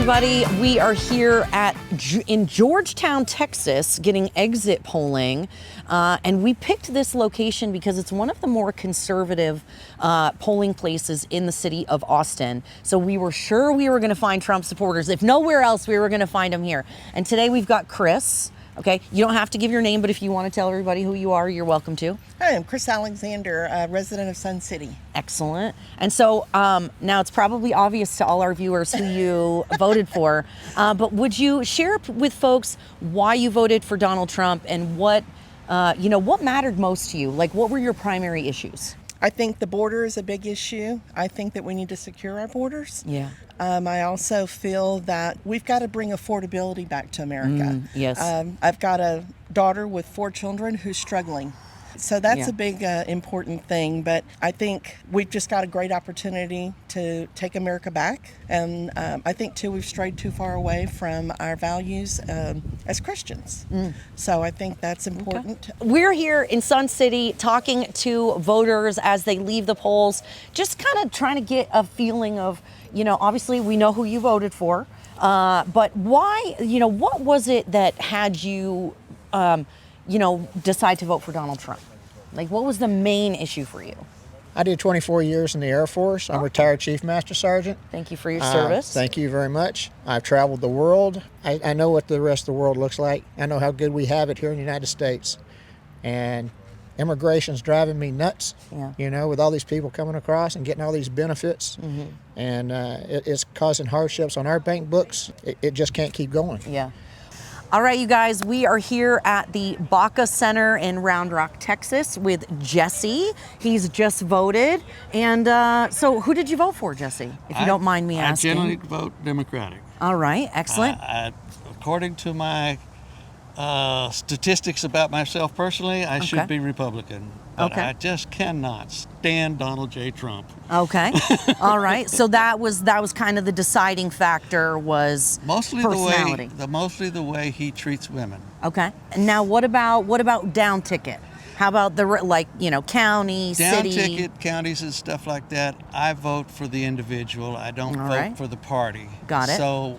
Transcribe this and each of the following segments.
everybody. We are here in Georgetown, Texas, getting exit polling. And we picked this location because it's one of the more conservative polling places in the city of Austin. So we were sure we were going to find Trump supporters. If nowhere else, we were going to find them here. And today we've got Chris. Okay, you don't have to give your name, but if you want to tell everybody who you are, you're welcome to. Hi, I'm Chris Alexander, a resident of Sun City. Excellent. And so now it's probably obvious to all our viewers who you voted for, but would you share with folks why you voted for Donald Trump and what mattered most to you? Like, what were your primary issues? I think the border is a big issue. I think that we need to secure our borders. Yeah. I also feel that we've got to bring affordability back to America. Yes. I've got a daughter with 4 children who's struggling. So that's a big, important thing. But I think we've just got a great opportunity to take America back. And I think, too, we've strayed too far away from our values as Christians. So I think that's important. Okay. We're here in Sun City talking to voters as they leave the polls, just kind of trying to get a feeling of, obviously we know who you voted for, but why, what was it that had you, decide to vote for Donald Trump? Like, what was the main issue for you? I did 24 years in the Air Force. I'm retired Chief Master Sergeant. Thank you for your service. Thank you very much. I've traveled the world. I know what the rest of the world looks like. I know how good we have it here in the United States. And immigration's driving me nuts, with all these people coming across and getting all these benefits. And it's causing hardships on our bank books. It just can't keep going. Yeah. All right, you guys, we are here at the Baca Center in Round Rock, Texas with Jesse. He's just voted. And so who did you vote for, Jesse, if you don't mind me asking? I generally vote Democratic. All right, excellent. According to my statistics about myself personally, I should be Republican. But I just cannot stand Donald J. Trump. Okay. All right. So that was kind of the deciding factor was personality. Mostly the way he treats women. Okay. And now what about down ticket? How about the county, city? Down ticket, counties and stuff like that, I vote for the individual. I don't vote for the party. Got it. So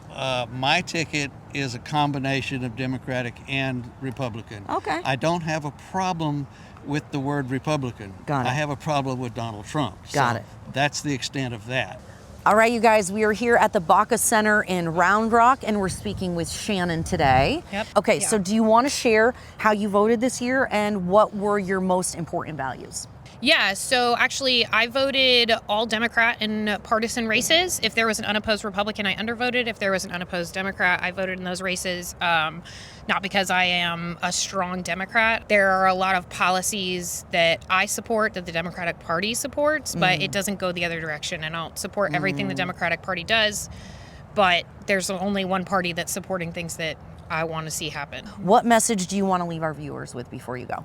my ticket is a combination of Democratic and Republican. Okay. I don't have a problem with the word Republican. Got it. I have a problem with Donald Trump. Got it. That's the extent of that. All right, you guys, we are here at the Baca Center in Round Rock, and we're speaking with Shannon today. Yep. Okay, so do you want to share how you voted this year and what were your most important values? Yeah, so actually I voted all Democrat in partisan races. If there was an unopposed Republican, I undervoted. If there was an unopposed Democrat, I voted in those races. Not because I am a strong Democrat. There are a lot of policies that I support that the Democratic Party supports, but it doesn't go the other direction. And I'll support everything the Democratic Party does, but there's only one party that's supporting things that I want to see happen. What message do you want to leave our viewers with before you go?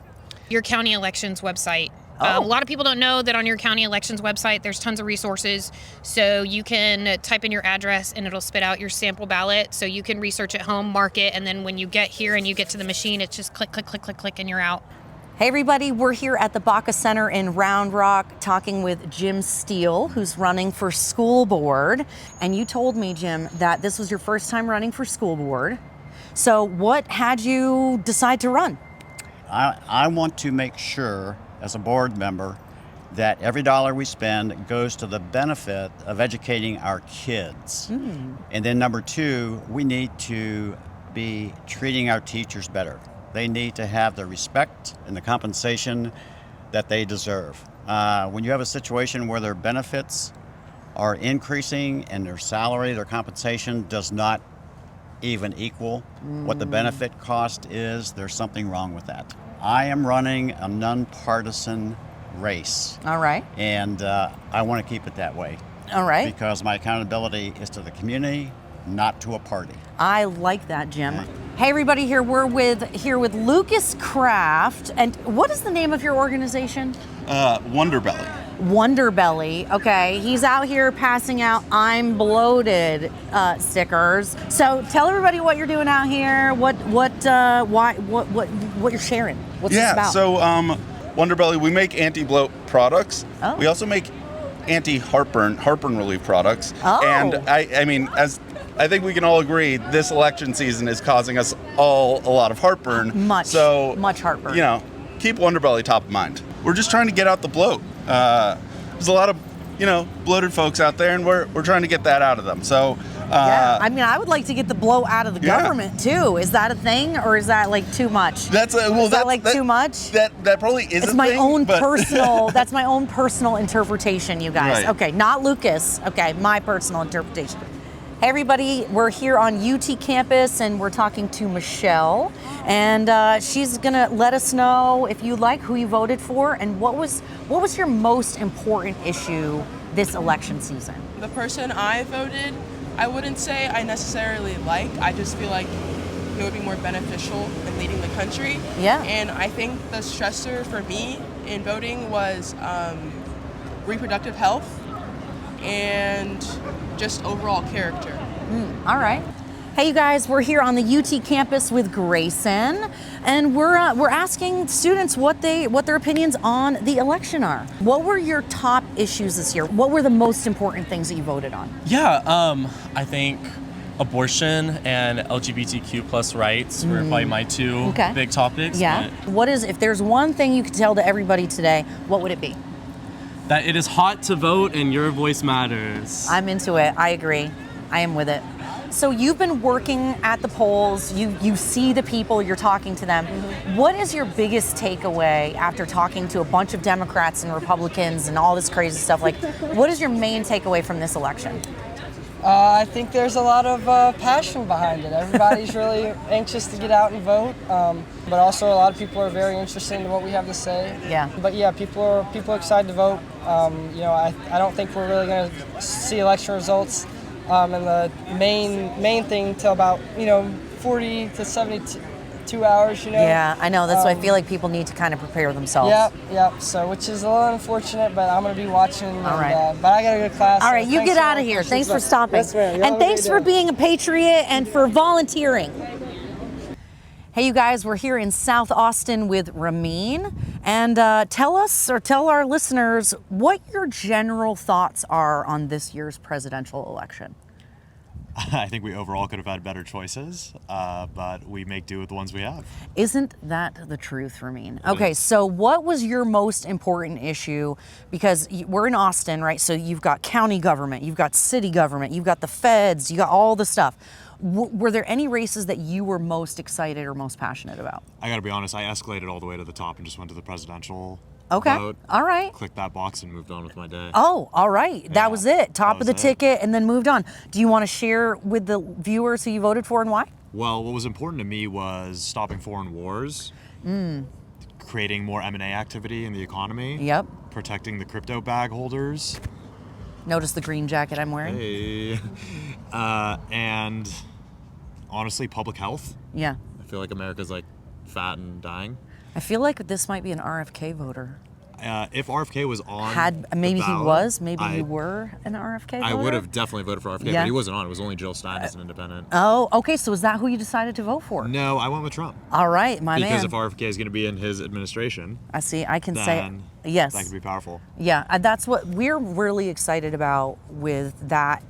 Your county elections website. Oh. A lot of people don't know that on your county elections website, there's tons of resources. So you can type in your address and it'll spit out your sample ballot. So you can research at home, mark it, and then when you get here and you get to the machine, it's just click, click, click, click, click, and you're out. Hey everybody, we're here at the Baca Center in Round Rock talking with Jim Steele, who's running for school board. And you told me, Jim, that this was your first time running for school board. So what had you decide to run? I want to make sure, as a board member, that every dollar we spend goes to the benefit of educating our kids. And then number 2, we need to be treating our teachers better. They need to have the respect and the compensation that they deserve. When you have a situation where their benefits are increasing and their salary, their compensation does not even equal what the benefit cost is, there's something wrong with that. I am running a nonpartisan race. All right. And I want to keep it that way. All right. Because my accountability is to the community, not to a party. I like that, Jim. Hey everybody, we're with Lucas Kraft. And what is the name of your organization? Wonderbelly. Wonderbelly. Okay, he's out here passing out "I'm bloated" stickers. So tell everybody what you're doing out here. What you're sharing. What's this about? So Wonderbelly, we make anti-bloat products. Oh. We also make anti-heartburn relief products. Oh. And I mean, as I think we can all agree this election season is causing us all a lot of heartburn. Much heartburn. You know, keep Wonderbelly top of mind. We're just trying to get out the bloat. There's a lot of, you know, bloated folks out there, and we're trying to get that out of them. So, yeah, I mean, I would like to get the blow out of the government too. Is that a thing, or is that like too much? Too much? That probably is. It's my own personal. That's my own personal interpretation, you guys. Right. Okay, not Lucas. Okay, my personal interpretation. Hey everybody, we're here on UT campus and we're talking to Michelle, and she's gonna let us know, if you like, who you voted for and what was your most important issue this election season. The person I voted, I wouldn't say I necessarily like. I just feel like it would be more beneficial in leading the country. Yeah. And I think the stressor for me in voting was reproductive health and just overall character. All right. Hey, you guys, we're here on the UT campus with Grayson, and we're asking students what their opinions on the election are. What were your top issues this year? What were the most important things that you voted on? Yeah, I think abortion and LGBTQ plus rights were probably my two big topics. Yeah. If there's one thing you could tell to everybody today, what would it be? That it is hot to vote and your voice matters. I'm into it. I agree. I am with it. So you've been working at the polls, you see the people, you're talking to them. What is your biggest takeaway after talking to a bunch of Democrats and Republicans and all this crazy stuff? Like, what is your main takeaway from this election? I think there's a lot of passion behind it. Everybody's really anxious to get out and vote, but also a lot of people are very interested in what we have to say. Yeah. But yeah, people are excited to vote. You know, I don't think we're really going to see election results and the main thing till about 40 to 72 hours. Yeah, I know. That's why I feel like people need to kind of prepare themselves. Yep. So, which is a little unfortunate, but I'm going to be watching. All right. But I got to go to class. All right, you get out of here. Thanks for stopping. Yes, ma'am. And thanks for being a patriot and for volunteering. Hey, you guys, we're here in South Austin with Ramin. And tell our listeners what your general thoughts are on this year's presidential election. I think we overall could have had better choices, but we make do with the ones we have. Isn't that the truth, Ramin? Okay, so what was your most important issue? Because we're in Austin, right? So you've got county government, you've got city government, you've got the feds, you got all the stuff. Were there any races that you were most excited or most passionate about? I gotta be honest, I escalated all the way to the top and just went to the presidential vote. All right. Clicked that box and moved on with my day. Oh, all right. That was it. Top of the ticket and then moved on. Do you want to share with the viewers who you voted for and why? Well, what was important to me was stopping foreign wars, creating more M&A activity in the economy, protecting the crypto bag holders. Notice the green jacket I'm wearing? Hey. And honestly, public health. Yeah. I feel like America's like fat and dying. I feel like this might be an RFK voter. If RFK was on maybe the ballot, he was, maybe you were an RFK voter? I would have definitely voted for RFK, but he wasn't on. It was only Jill Stein as an independent. Oh, okay. So is that who you decided to vote for? No, I went with Trump. All right, my man. Because if RFK is going to be in his administration, I see. I can say yes. That could be powerful. Yeah, that's what we're really excited about with that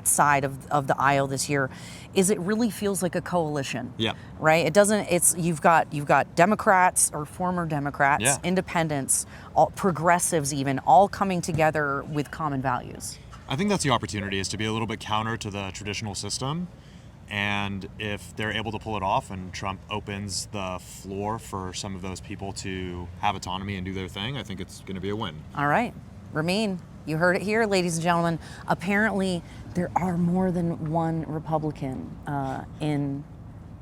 side of the aisle this year. Is it really feels like a coalition. Yeah. Right? It doesn't, you've got Democrats or former Democrats, independents, progressives even, all coming together with common values. I think that's the opportunity, is to be a little bit counter to the traditional system. And if they're able to pull it off and Trump opens the floor for some of those people to have autonomy and do their thing, I think it's going to be a win. All right. Ramin, you heard it here, ladies and gentlemen. Apparently, there are more than one Republican in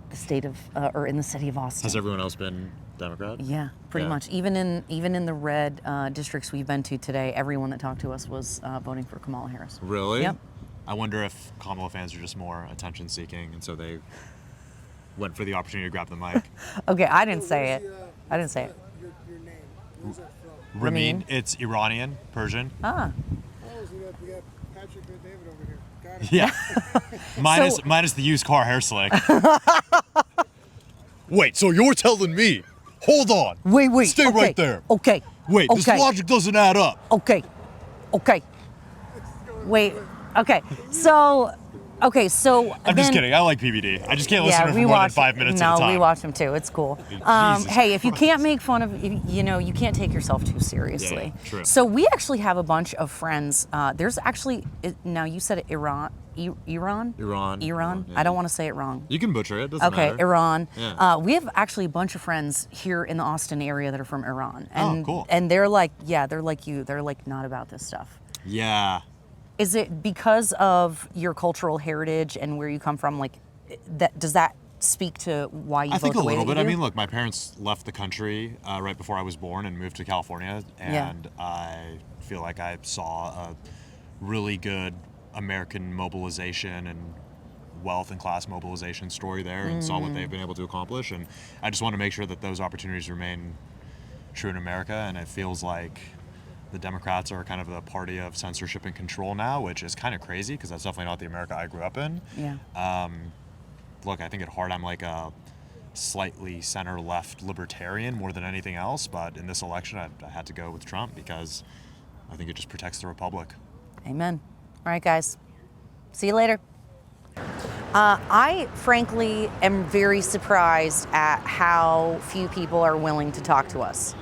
the state of, or in the city of Austin. Has everyone else been Democrat? Yeah, pretty much. Even in the red districts we've been to today, everyone that talked to us was voting for Kamala Harris. Really? Yep. I wonder if Kamala fans are just more attention-seeking, and so they went for the opportunity to grab the mic. Okay, I didn't say it. I didn't say it. Your name. Where's that from? Ramin. It's Iranian, Persian. Ah. Oh, so you got Patrick and David over here. Got it. Yeah. minus the used car hair slick. Wait, so you're telling me? Hold on. Wait. Stay right there. Okay. Wait, this logic doesn't add up. Okay. Wait. Okay. So Okay, so I'm just kidding. I like PBD. I just can't listen to it for we more than watch 5 minutes at a No, time. we watch them too. It's cool. Jesus Hey, if you can't make fun of, you can't take yourself too seriously. Yeah, true. So we actually have a bunch of friends. There's actually, now you said it, Iran. Iran. Yeah. I don't want to say it wrong. You can butcher it. Doesn't Okay, matter. Iran. Yeah. We have actually a bunch of friends here in the Austin area that are from Iran. And, cool. And they're like, they're like you. They're like not about this stuff. Yeah. Is it because of your cultural heritage and where you come from? Like, does that speak to why you vote I think the a way little that bit. you I do? mean, look, my parents left the country right before I was born and moved to California, and I feel like I saw a really good American mobilization and wealth and class mobilization story there, and saw what they've been able to accomplish. And I just want to make sure that those opportunities remain true in America. And it feels like the Democrats are kind of the party of censorship and control now, which is kind of crazy because that's definitely not the America I grew up in. Yeah. Look, I think at heart I'm like a slightly center-left libertarian more than anything else, but in this election I had to go with Trump because I think it just protects the republic. Amen. All right, guys. See you later. I frankly am very surprised at how few people are willing to talk to us.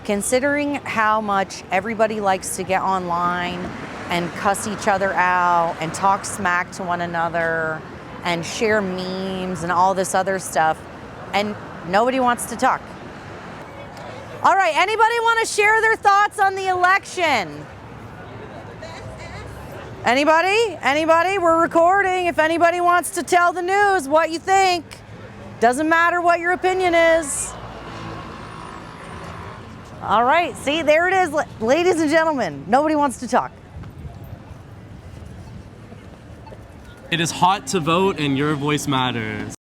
Considering how much everybody likes to get online and cuss each other out and talk smack to one another and share memes and all this other stuff, and nobody wants to talk. All right, anybody want to share their thoughts on the election? Anybody? Anybody? We're recording. If anybody wants to tell the news what you think, doesn't matter what your opinion is. All right, see, there it is, ladies and gentlemen. Nobody wants to talk. It is hot to vote and your voice matters.